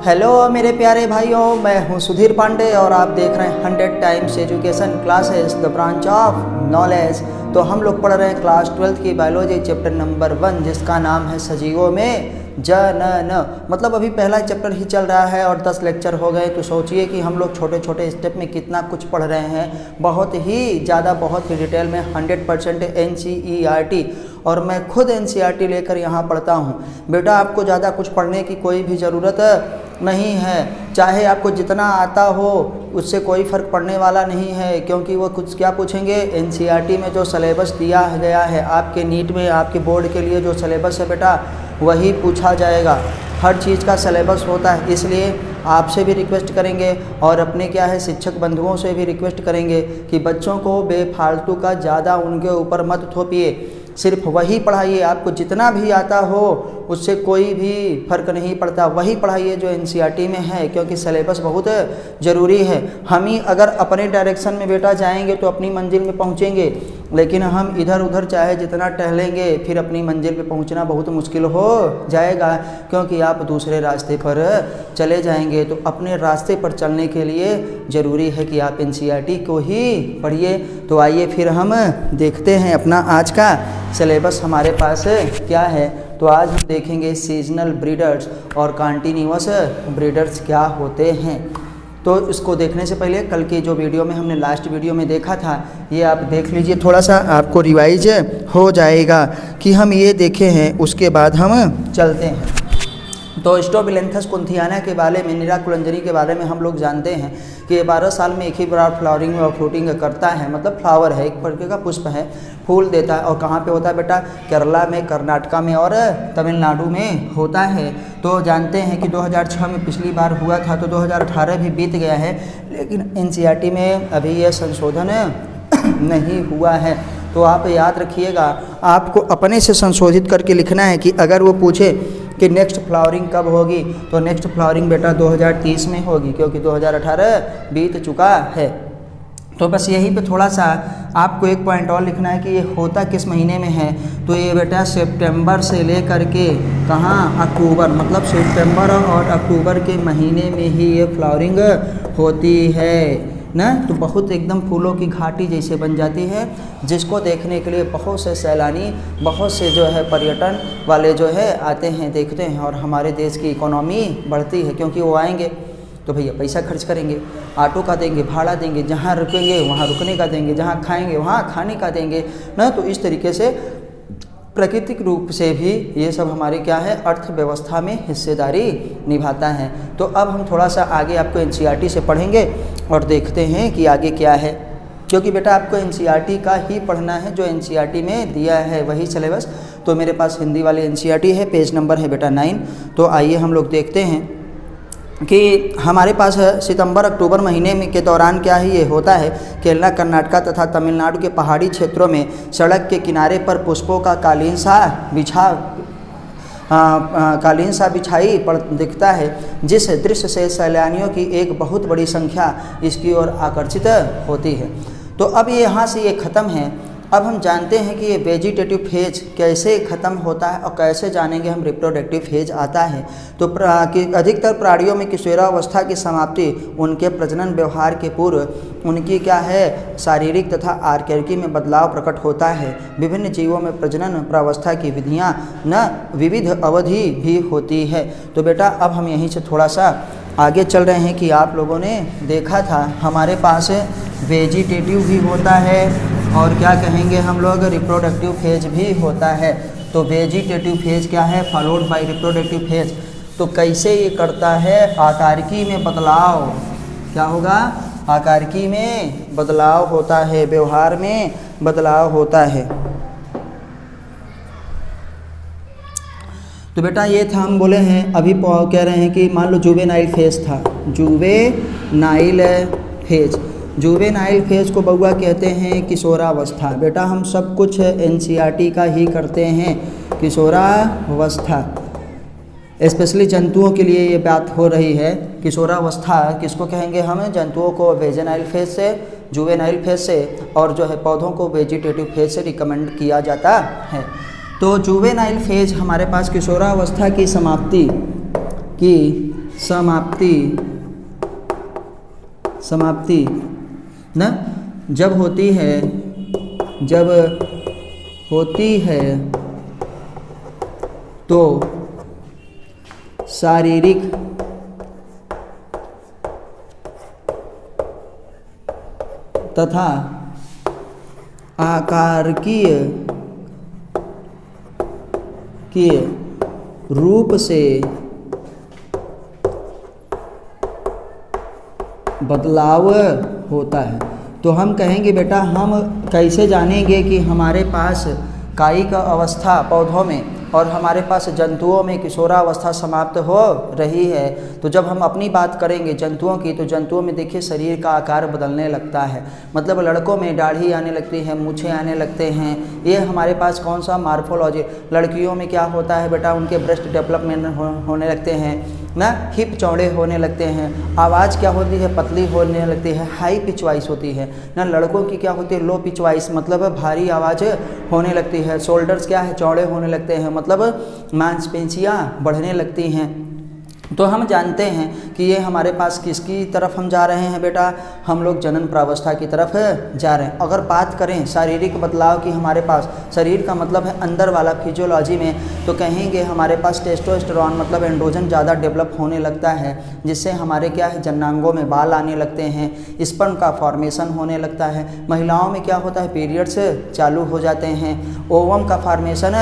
Hello मेरे प्यारे भाइयों, मैं हूं सुधीर पांडे और आप देख रहे हैं 100 times education classes the branch of knowledge. तो हम लोग पढ़ रहे हैं क्लास 12 की बायोलॉजी चैप्टर नंबर 1, जिसका नाम है सजीवों में जनन। मतलब अभी पहला चैप्टर ही चल रहा है और 10 लेक्चर हो गए। तो सोचिए कि हम लोग छोटे छोटे स्टेप में कितना कुछ पढ़ रहे हैं, बहुत ही ज़्यादा, बहुत ही डिटेल में, 100% NCERT। और मैं खुद NCERT लेकर यहाँ पढ़ता हूँ। बेटा आपको ज़्यादा कुछ पढ़ने की कोई भी ज़रूरत नहीं है, चाहे आपको जितना आता हो उससे कोई फ़र्क पड़ने वाला नहीं है, क्योंकि वो कुछ क्या पूछेंगे, NCERT में जो सिलेबस दिया गया है, आपके नीट में, आपके बोर्ड के लिए जो सिलेबस है बेटा, वही पूछा जाएगा। हर चीज़ का सिलेबस होता है, इसलिए आपसे भी रिक्वेस्ट करेंगे और अपने क्या है शिक्षक बंधुओं से भी रिक्वेस्ट करेंगे कि बच्चों को बेफालतू का ज़्यादा उनके ऊपर मत थोपिए, सिर्फ वही पढ़ाइए। आपको जितना भी आता हो उससे कोई भी फ़र्क नहीं पड़ता, वही पढ़ाइए जो NCERT में है, क्योंकि सिलेबस बहुत ज़रूरी है। हम ही अगर अपने डायरेक्शन में बेटा जाएंगे तो अपनी मंजिल में पहुंचेंगे, लेकिन हम इधर उधर चाहे जितना टहलेंगे फिर अपनी मंजिल पे पहुंचना बहुत मुश्किल हो जाएगा, क्योंकि आप दूसरे रास्ते पर चले जाएंगे। तो अपने रास्ते पर चलने के लिए ज़रूरी है कि आप NCERT को ही पढ़िए। तो आइए फिर हम देखते हैं अपना आज का सिलेबस हमारे पास क्या है। तो आज हम देखेंगे सीजनल ब्रीडर्स और कॉन्टीन्यूअस ब्रीडर्स क्या होते हैं। तो इसको देखने से पहले कल की जो वीडियो में हमने लास्ट वीडियो में देखा था, ये आप देख लीजिए, थोड़ा सा आपको रिवाइज हो जाएगा कि हम ये देखे हैं, उसके बाद हम चलते हैं। तो स्ट्रोबिलेंथस कुंथियाना के बारे में, नीरा कुलंजनी के बारे में हम लोग जानते हैं कि ये 12 साल में एक ही बार फ्लावरिंग और फ्रूटिंग करता है। मतलब फ्लावर है, एक प्रकार का पुष्प है, फूल देता है। और कहाँ पे होता है बेटा, केरला में, कर्नाटका में और तमिलनाडु में होता है। तो जानते हैं कि 2006 में पिछली बार हुआ था, तो 2018 भी बीत गया है, लेकिन NCERT में अभी ये संशोधन नहीं हुआ है। तो आप याद रखिएगा, आपको अपने से संशोधित करके लिखना है कि अगर वो पूछे कि नेक्स्ट फ्लावरिंग कब होगी, तो नेक्स्ट फ्लावरिंग बेटा 2030 में होगी, क्योंकि 2018 बीत चुका है। तो बस यहीं पे थोड़ा सा आपको एक पॉइंट और लिखना है कि ये होता किस महीने में है। तो ये बेटा सितंबर से लेकर के कहाँ, अक्टूबर, मतलब सितंबर और अक्टूबर के महीने में ही ये फ्लावरिंग होती है ना। तो बहुत एकदम फूलों की घाटी जैसे बन जाती है, जिसको देखने के लिए बहुत से सैलानी, बहुत से जो है पर्यटन वाले जो है आते हैं, देखते हैं, और हमारे देश की इकोनॉमी बढ़ती है, क्योंकि वो आएंगे तो भैया पैसा खर्च करेंगे, ऑटो का देंगे, भाड़ा देंगे, जहाँ रुकेंगे वहाँ रुकने का देंगे, जहाँ खाएंगे वहाँ खाने का देंगे ना। तो इस तरीके से प्राकृतिक रूप से भी ये सब हमारे क्या है, अर्थव्यवस्था में हिस्सेदारी निभाता है। तो अब हम थोड़ा सा आगे आपको NCERT से पढ़ेंगे और देखते हैं कि आगे क्या है, क्योंकि बेटा आपको NCERT का ही पढ़ना है, जो NCERT में दिया है वही सिलेबस। तो मेरे पास हिंदी वाले NCERT है, पेज नंबर है बेटा 9। तो आइए हम लोग देखते हैं कि हमारे पास सितंबर अक्टूबर महीने में के दौरान क्या है, ये होता है केरला, कर्नाटका तथा तमिलनाडु के पहाड़ी क्षेत्रों में सड़क के किनारे पर पुष्पों का कालीन सा बिछाई पड़ दिखता है, जिस दृश्य से सैलानियों की एक बहुत बड़ी संख्या इसकी ओर आकर्षित होती है। तो अब ये यहाँ से ये ख़त्म है। अब हम जानते हैं कि ये वेजिटेटिव फेज कैसे ख़त्म होता है और कैसे जानेंगे हम रिप्रोडक्टिव फेज आता है। तो अधिकतर प्राणियों में किशोरावस्था की समाप्ति उनके प्रजनन व्यवहार के पूर्व उनकी क्या है, शारीरिक तथा आर्किकी में बदलाव प्रकट होता है। विभिन्न जीवों में प्रजनन प्रावस्था की विधियाँ न विविध अवधि भी होती है। तो बेटा अब हम यहीं से थोड़ा सा आगे चल रहे हैं कि आप लोगों ने देखा था हमारे पास वेजिटेटिव भी होता है और क्या कहेंगे हम लोग, रिप्रोडक्टिव फेज भी होता है। तो वेजिटेटिव फेज क्या है, फॉलोड बाय रिप्रोडक्टिव फेज। तो कैसे ये करता है, आकारिकी में बदलाव, क्या होगा, आकारिकी में बदलाव होता है, व्यवहार में बदलाव होता है। तो बेटा ये था, हम बोले हैं अभी कह रहे हैं कि मान लो जुवेनाइल फेज था, जुवेनाइल फेज, जुवेनाइल फेज को बउआ कहते हैं किशोरावस्था। बेटा हम सब कुछ NCERT का ही करते हैं, किशोरावस्था। स्पेशली जंतुओं के लिए ये बात हो रही है। किशोरावस्था किसको कहेंगे हम, जंतुओं को वेजेनाइल फेज से, जुवेनाइल फेज से, और जो है पौधों को वेजिटेटिव फेज से रिकमेंड किया जाता है। तो जुवेनाइल फेज हमारे पास किशोरावस्था की समाप्ति की समाप्ति ना जब होती है तो शारीरिक तथा आकारिकीय रूप से बदलाव होता है। तो हम कहेंगे बेटा हम कैसे जानेंगे कि हमारे पास कायिक अवस्था पौधों में और हमारे पास जंतुओं में किशोरावस्था समाप्त हो रही है। तो जब हम अपनी बात करेंगे जंतुओं की, तो जंतुओं में देखिए शरीर का आकार बदलने लगता है। मतलब लड़कों में दाढ़ी आने लगती है, मूछें आने लगते हैं। ये हमारे पास कौन सा मार्फोलॉजी। लड़कियों में क्या होता है बेटा, उनके ब्रेस्ट डेवलपमेंट होने लगते हैं ना, हिप चौड़े होने लगते हैं। आवाज़ क्या होती है, पतली होने लगती है, हाई पिच वॉइस होती है ना। लड़कों की क्या होती है, लो पिच वॉइस, मतलब भारी आवाज़ होने लगती है। शोल्डर्स क्या है, चौड़े होने लगते हैं, मतलब मांसपेशियाँ बढ़ने लगती हैं। तो हम जानते हैं कि ये हमारे पास किसकी तरफ हम जा रहे हैं बेटा, हम लोग जनन प्रावस्था की तरफ जा रहे हैं। अगर बात करें शारीरिक बदलाव की, हमारे पास शरीर का मतलब है अंदर वाला फिजियोलॉजी में, तो कहेंगे हमारे पास टेस्टोस्टेरोन मतलब एंड्रोजन ज़्यादा डेवलप होने लगता है, जिससे हमारे क्या है जननांगों में बाल आने लगते हैं, स्पर्म का फॉर्मेशन होने लगता है। महिलाओं में क्या होता है, पीरियड्स चालू हो जाते हैं, ओवम का फॉर्मेशन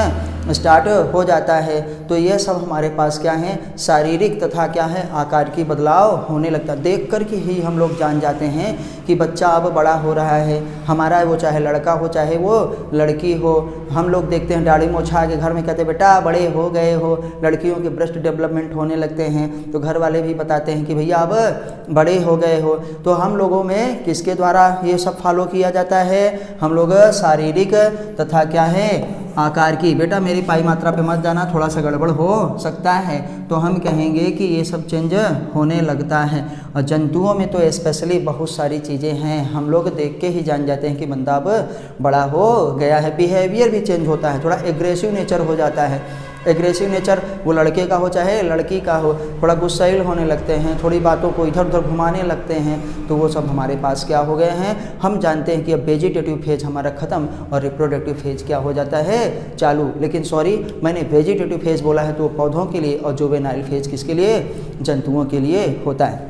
स्टार्ट हो जाता है। तो ये सब हमारे पास क्या है, शारीरिक तथा क्या है आकार की बदलाव होने लगता है। देख कर के ही हम लोग जान जाते हैं कि बच्चा अब बड़ा हो रहा है हमारा, वो चाहे लड़का हो चाहे वो लड़की हो। हम लोग देखते हैं दाढ़ी मोछा के घर में कहते हैं बेटा बड़े हो गए हो। लड़कियों के ब्रेस्ट डेवलपमेंट होने लगते हैं तो घर वाले भी बताते हैं कि भैया अब बड़े हो गए हो। तो हम लोगों में किसके द्वारा ये सब फॉलो किया जाता है, हम लोग शारीरिक तथा क्या है आकार की। बेटा मेरी पाई मात्रा पे मत जाना, थोड़ा सा गड़बड़ हो सकता है। तो हम कहेंगे कि ये सब चेंज होने लगता है। और जंतुओं में तो स्पेशली बहुत सारी चीज़ें हैं, हम लोग देख के ही जान जाते हैं कि बंदा अब बड़ा हो गया है। बिहेवियर भी चेंज होता है, थोड़ा एग्रेसिव नेचर हो जाता है। एग्रेसिव नेचर वो लड़के का हो चाहे लड़की का हो, थोड़ा गुस्सैल होने लगते हैं, थोड़ी बातों को इधर उधर घुमाने लगते हैं। तो वो सब हमारे पास क्या हो गए हैं, हम जानते हैं कि अब वेजिटेटिव फेज हमारा ख़त्म और रिप्रोडक्टिव फेज क्या हो जाता है चालू। लेकिन सॉरी मैंने वेजिटेटिव फेज बोला है तो पौधों के लिए, और जुवेनाइल फेज किसके लिए, जंतुओं के लिए होता है।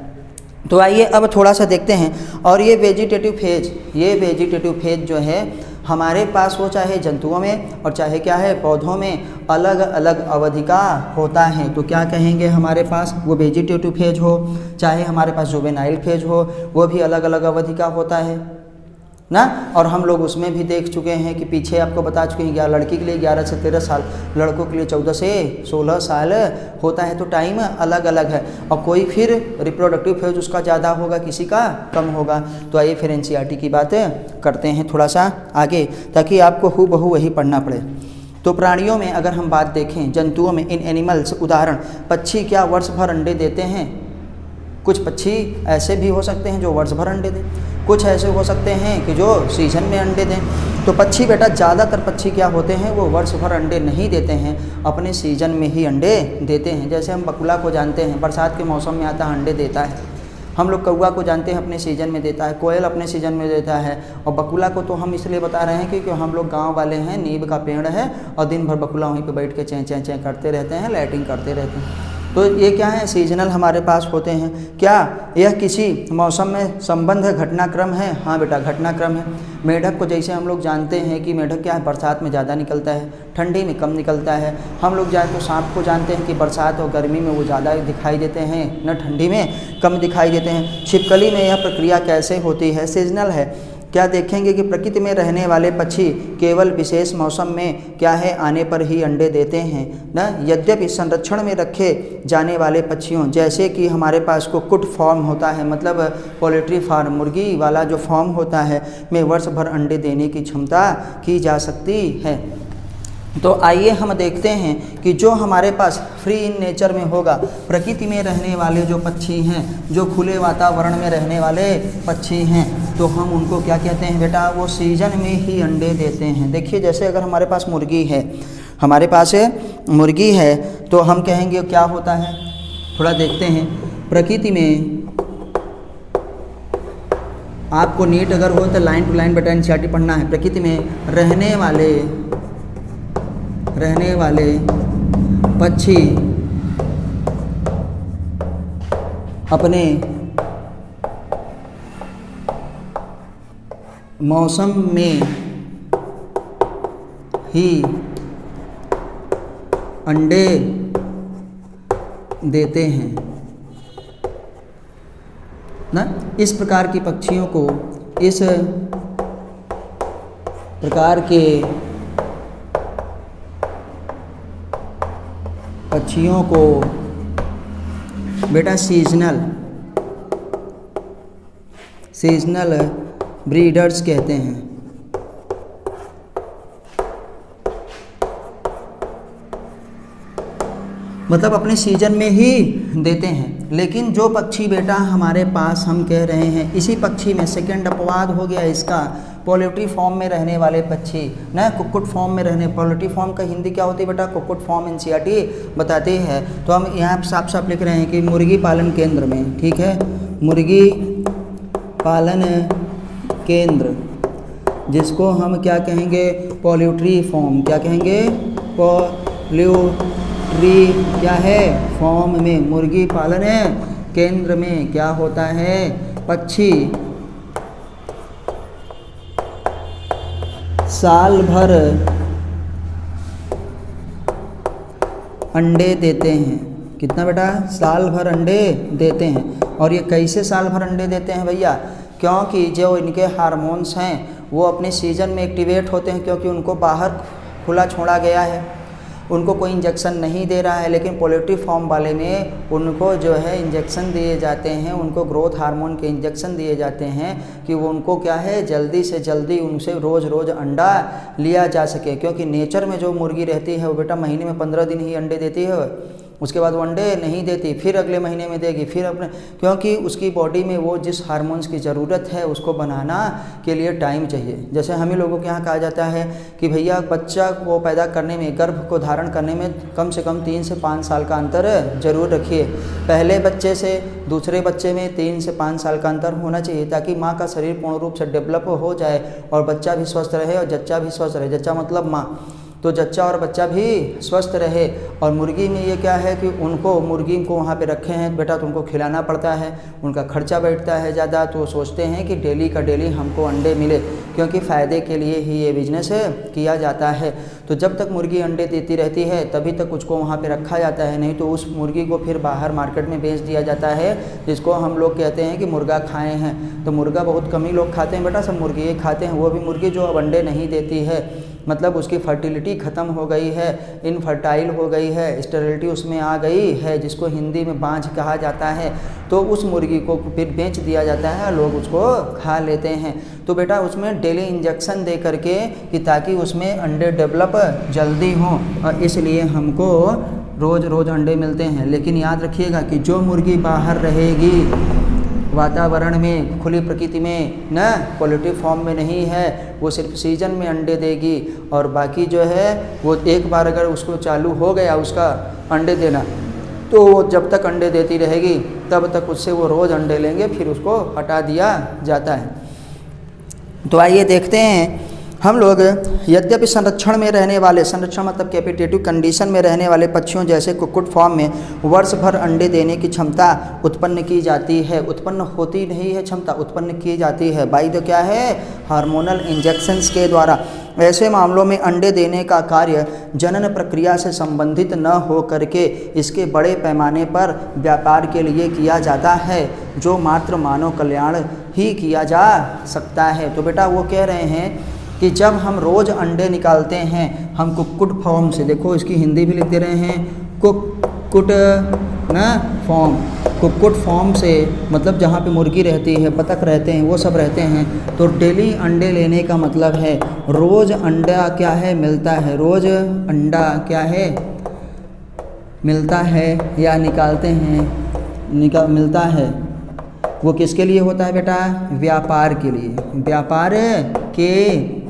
तो आइए अब थोड़ा सा देखते हैं। और ये वेजिटेटिव फेज जो है हमारे पास वो चाहे जंतुओं में और चाहे क्या है पौधों में अलग अलग अवधि का होता है। तो क्या कहेंगे, हमारे पास वो वेजिटेटिव फेज हो चाहे हमारे पास जुवेनाइल फेज हो, वो भी अलग अलग अवधि का होता है ना। और हम लोग उसमें भी देख चुके हैं कि पीछे आपको बता चुके हैं, लड़की के लिए 11 से 13 साल, लड़कों के लिए 14 से 16 साल होता है। तो टाइम अलग अलग है। और कोई फिर रिप्रोडक्टिव फेज उसका ज़्यादा होगा, किसी का कम होगा। तो आइए फिर एनसीईआरटी की बात करते हैं थोड़ा सा आगे, ताकि आपको हूबहू वही पढ़ना पड़े। तो प्राणियों में अगर हम बात देखें, जंतुओं में इन एनिमल्स, उदाहरण पक्षी क्या वर्ष भर अंडे देते हैं। कुछ पक्षी ऐसे भी हो सकते हैं जो वर्ष भर अंडे दें, कुछ ऐसे हो सकते हैं कि जो सीजन में अंडे दें। तो पक्षी बेटा ज़्यादातर पक्षी क्या होते हैं, वो वर्ष भर अंडे नहीं देते हैं, अपने सीजन में ही अंडे देते हैं। जैसे हम बकुला को जानते हैं बरसात के मौसम में आता है अंडे देता है। हम लोग कौवा को जानते हैं अपने सीजन में देता है, कोयल अपने सीजन में देता है। और बकुला को तो हम इसलिए बता रहे हैं क्योंकि हम लोग गांव वाले हैं, नीम का पेड़ है और दिन भर बकुला वहीं पे बैठ के चें चें चें करते रहते हैं, लाइटिंग करते रहते हैं। तो ये क्या है, सीजनल हमारे पास होते हैं। क्या यह किसी मौसम में संबंध घटनाक्रम है? हाँ बेटा घटनाक्रम है। मेढक को जैसे हम लोग जानते हैं कि मेढक क्या है, बरसात में ज़्यादा निकलता है, ठंडी में कम निकलता है। हम लोग जाए तो सांप को जानते हैं कि बरसात और गर्मी में वो ज़्यादा दिखाई देते हैं, न ठंडी में कम दिखाई देते हैं। छिपकली में यह प्रक्रिया कैसे होती है, सीजनल है। क्या देखेंगे कि प्रकृति में रहने वाले पक्षी केवल विशेष मौसम में क्या है आने पर ही अंडे देते हैं ना। यद्यपि संरक्षण में रखे जाने वाले पक्षियों, जैसे कि हमारे पास कुक्कुट फॉर्म होता है, मतलब पोल्ट्री फार्म, मुर्गी वाला जो फॉर्म होता है, में वर्ष भर अंडे देने की क्षमता की जा सकती है। तो आइए हम देखते हैं कि जो हमारे पास फ्री इन नेचर में होगा, प्रकृति में रहने वाले जो पक्षी हैं, जो खुले वातावरण में रहने वाले पक्षी हैं, तो हम उनको क्या कहते हैं बेटा, वो सीजन में ही अंडे देते हैं। देखिए जैसे अगर हमारे पास मुर्गी है, हमारे पास मुर्गी है तो हम कहेंगे क्या होता है, थोड़ा देखते हैं। प्रकृति में आपको नीट अगर हो तो लाइन टू लाइन बेटा एनसीईआरटी पढ़ना है। प्रकृति में रहने वाले पक्षी अपने मौसम में ही अंडे देते हैं ना। इस प्रकार की पक्षियों को, इस प्रकार के पक्षियों को बेटा सीजनल ब्रीडर्स कहते हैं। मतलब अपने सीजन में ही देते हैं। लेकिन जो पक्षी बेटा हमारे पास हम कह रहे हैं, इसी पक्षी में सेकंड अपवाद हो गया इसका, पोल्ट्री फॉर्म में रहने वाले पक्षी ना, कुक्कुट फॉर्म में रहने। पोल्ट्री फॉर्म का हिंदी क्या होती है बेटा? कुक्कुट फॉर्म एनसीईआरटी बताती है। तो हम यहाँ साफ साफ लिख रहे हैं कि मुर्गी पालन केंद्र में, ठीक है, मुर्गी पालन केंद्र, जिसको हम क्या कहेंगे? Poultry farm. क्या कहेंगे? पोल्ट्री क्या है? फॉर्म में, मुर्गी पालन है केंद्र में क्या होता है? पक्षी साल भर अंडे देते हैं। कितना बेटा? साल भर अंडे देते हैं। और ये कैसे साल भर अंडे देते हैं भैया? क्योंकि जो इनके हार्मोन्स हैं वो अपने सीजन में एक्टिवेट होते हैं, क्योंकि उनको बाहर खुला छोड़ा गया है, उनको कोई इंजेक्शन नहीं दे रहा है। लेकिन पोल्ट्री फार्म वाले में उनको जो है इंजेक्शन दिए जाते हैं, उनको ग्रोथ हार्मोन के इंजेक्शन दिए जाते हैं कि वो उनको क्या है, जल्दी से जल्दी उनसे रोज़ रोज़ अंडा लिया जा सके। क्योंकि नेचर में जो मुर्गी रहती है वो बेटा महीने में 15 दिन ही अंडे देती है, उसके बाद वो अंडे नहीं देती, फिर अगले महीने में देगी, फिर अपने, क्योंकि उसकी बॉडी में वो जिस हार्मोन्स की ज़रूरत है उसको बनाना के लिए टाइम चाहिए। जैसे हम ही लोगों के यहाँ कहा जाता है कि भैया बच्चा को पैदा करने में, गर्भ को धारण करने में कम से कम 3 से 5 साल का अंतर जरूर रखिए। पहले बच्चे से दूसरे बच्चे में 3 से 5 साल का अंतर होना चाहिए, ताकि माँ का शरीर पूर्ण रूप से डेवलप हो जाए और बच्चा भी स्वस्थ रहे और जच्चा भी स्वस्थ रहे। जच्चा मतलब माँ, तो जच्चा और बच्चा भी स्वस्थ रहे। और मुर्गी में ये क्या है कि उनको, मुर्गी को वहाँ पे रखे हैं बेटा तो उनको खिलाना पड़ता है, उनका खर्चा बैठता है ज़्यादा, तो सोचते हैं कि डेली का डेली हमको अंडे मिले, क्योंकि फ़ायदे के लिए ही ये बिजनेस किया जाता है। तो जब तक मुर्गी अंडे देती रहती है तभी तक उसको वहाँ पे रखा जाता है, नहीं तो उस मुर्गी को फिर बाहर मार्केट में बेच दिया जाता है, जिसको हम लोग कहते हैं कि मुर्गा खाए हैं। तो मुर्गा बहुत कम ही लोग खाते हैं बेटा, सब मुर्गी खाते हैं। वो भी मुर्गी जो अब अंडे नहीं देती है, मतलब उसकी फर्टिलिटी ख़त्म हो गई है, इनफर्टाइल हो गई है, स्टेरिलिटी उसमें आ गई है, जिसको हिंदी में बांझ कहा जाता है। तो उस मुर्गी को फिर बेच दिया जाता है, लोग उसको खा लेते हैं। तो बेटा उसमें डेली इंजेक्शन दे करके कि ताकि उसमें अंडे डेवलप जल्दी हों, और इसलिए हमको रोज़ रोज़ अंडे मिलते हैं। लेकिन याद रखिएगा कि जो मुर्गी बाहर रहेगी वातावरण में, खुली प्रकृति में न, पोल्ट्री फार्म में नहीं है, वो सिर्फ सीजन में अंडे देगी। और बाकी जो है वो एक बार अगर उसको चालू हो गया उसका अंडे देना, तो वो जब तक अंडे देती रहेगी तब तक उससे वो रोज़ अंडे लेंगे, फिर उसको हटा दिया जाता है। तो आइए देखते हैं हम लोग, यद्यपि संरक्षण में रहने वाले, संरक्षण मतलब कैपिटेटिव कंडीशन में रहने वाले पक्षियों जैसे कुक्कुट फार्म में वर्ष भर अंडे देने की क्षमता उत्पन्न की जाती है, उत्पन्न होती नहीं है क्षमता, उत्पन्न की जाती है बाई द क्या है, हार्मोनल इंजेक्शंस के द्वारा। ऐसे मामलों में अंडे देने का कार्य जनन प्रक्रिया से संबंधित न हो करके इसके बड़े पैमाने पर व्यापार के लिए किया जाता है, जो मात्र मानव कल्याण ही किया जा सकता है। तो बेटा वो कह रहे हैं कि जब हम रोज़ अंडे निकालते हैं हम कुक्कुट फॉर्म से, देखो इसकी हिंदी भी लिख दे रहे हैं, कुक्कुट ना फॉर्म, कुक्कुट फॉर्म से मतलब जहाँ पे मुर्गी रहती है, बतख रहते हैं, वो सब रहते हैं। तो डेली अंडे लेने का मतलब है रोज़ अंडा क्या है मिलता है, रोज़ अंडा क्या है मिलता है या निकालते हैं, मिलता है वो किसके लिए होता है बेटा? व्यापार के लिए, व्यापार के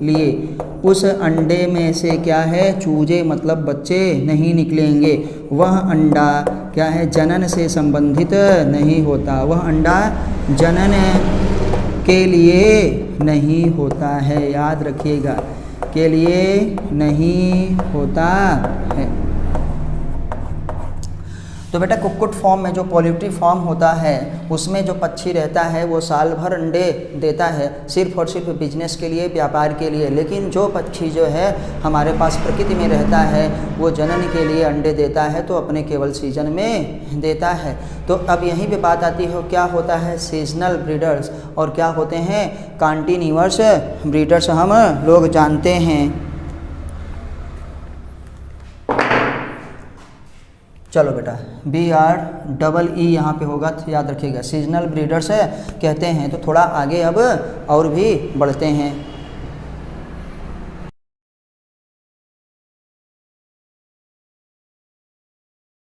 लिए। उस अंडे में से क्या है? चूजे मतलब बच्चे नहीं निकलेंगे। वह अंडा क्या है? जनन से संबंधित नहीं होता। वह अंडा जनन के लिए नहीं होता है, याद रखिएगा, के लिए नहीं होता है। तो बेटा कुक्कुट फॉर्म में जो पोल्ट्री फॉर्म होता है उसमें जो पक्षी रहता है वो साल भर अंडे देता है, सिर्फ और सिर्फ बिजनेस के लिए, व्यापार के लिए। लेकिन जो पक्षी जो है हमारे पास प्रकृति में रहता है वो जनन के लिए अंडे देता है, तो अपने केवल सीजन में देता है। तो अब यहीं पे बात आती है क्या होता है? सीजनल ब्रीडर्स और क्या होते हैं? कॉन्टिन्यूअस ब्रीडर्स हम लोग जानते हैं। चलो बेटा BREE यहाँ पे होगा, तो याद रखिएगा। सीजनल ब्रीडर्स कहते हैं। तो थोड़ा आगे अब और भी बढ़ते हैं।